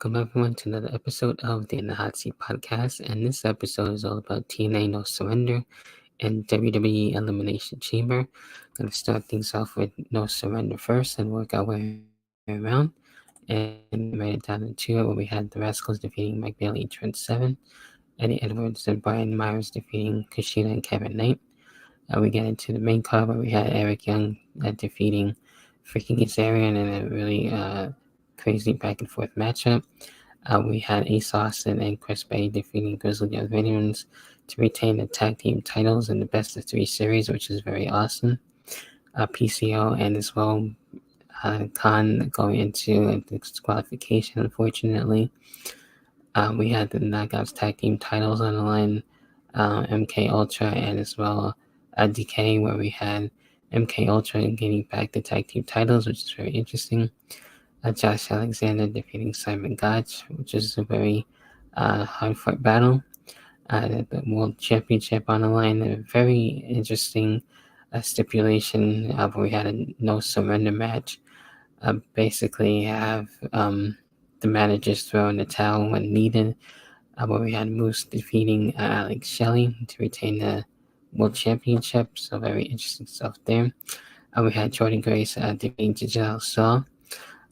Welcome everyone to another episode of the In the Hot Seat podcast, and this episode is all about TNA No Surrender and WWE Elimination Chamber. Going to start things off with No Surrender first and work our way around, and made it down into it where we had the Rascals defeating Mike Bailey and Trent Seven, Eddie Edwards and Brian Myers defeating Kushida and Kevin Knight. We get into the main card where we had Eric Young defeating freaking Kazarian in a really crazy back and forth matchup. We had Ace Austin and Chris Bay defeating Grizzly Young Veterans to retain the tag team titles in the best of 3 series, which is very awesome. PCO and as well Khan going into the disqualification, unfortunately. We had the Knockouts tag team titles on the line, MK Ultra and as well DK, where we had MK Ultra getting back the tag team titles, which is very interesting. Josh Alexander defeating Simon Gotch, which is a very hard-fought battle. The World Championship on the line, a very interesting stipulation where we had a no surrender match. Basically have the managers throw in the towel when needed, where we had Moose defeating Alex Shelley to retain the World Championship, so very interesting stuff there. We had Jordan Grace defeating Giselle Shaw,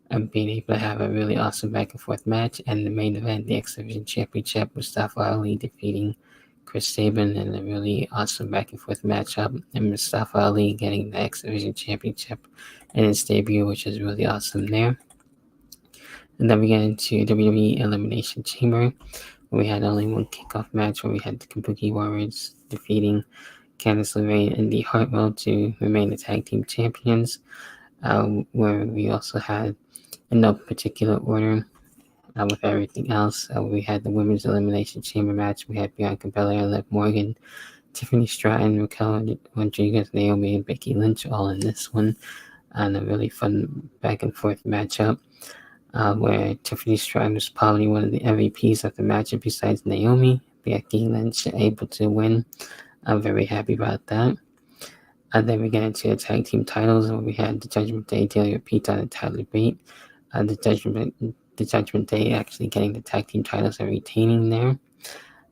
and being able to have a really awesome back and forth match. And the main event, the X Division Championship, Mustafa Ali defeating Chris Sabin in a really awesome back and forth matchup, and Mustafa Ali getting the X Division Championship in his debut, which is really awesome there. And then we get into WWE Elimination Chamber, where we had only one kickoff match where we had the Kabuki Warriors defeating Candice LeRae and the Hartwell to remain the tag team champions, where we also had, in no particular order, with everything else, we had the Women's Elimination Chamber match. We had Bianca Belair, Liv Morgan, Tiffany Stratton, Raquel Rodriguez, Naomi, and Becky Lynch all in this one, and a really fun back and forth matchup, where Tiffany Stratton was probably one of the MVPs of the matchup besides Naomi. Becky Lynch able to win. I'm very happy about that. And then we get into the tag team titles, where we had the Judgment Day, Delia Pita and Tyler Bate. The Judgment Day actually getting the tag team titles and retaining there.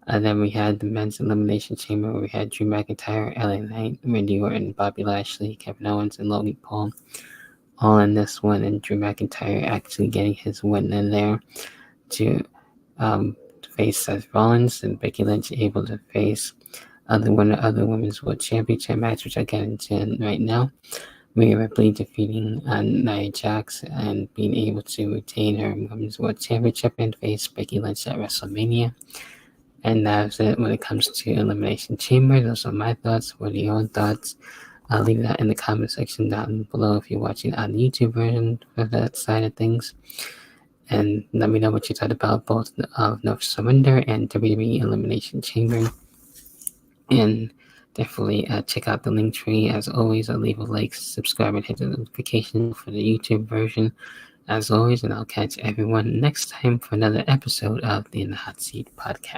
And then we had the Men's Elimination Chamber, where we had Drew McIntyre, LA Knight, Randy Orton, Bobby Lashley, Kevin Owens, and Logan Paul all in this one. And Drew McIntyre actually getting his win in there to face Seth Rollins, and Becky Lynch able to face the winner of the Women's World Championship match, which I'll get into right now. Rhea Ripley defeating Nia Jax and being able to retain her Women's World Championship and face Becky Lynch at WrestleMania. And that's it when it comes to Elimination Chamber. Those are my thoughts. What are your own thoughts? Leave that in the comment section down below if you're watching on the YouTube version for that side of things. And let me know what you thought about both of No Surrender and WWE Elimination Chamber. And definitely check out the link tree. As always, I'll leave a like, subscribe, and hit the notification for the YouTube version. As always, and I'll catch everyone next time for another episode of the In the Hot Seat podcast.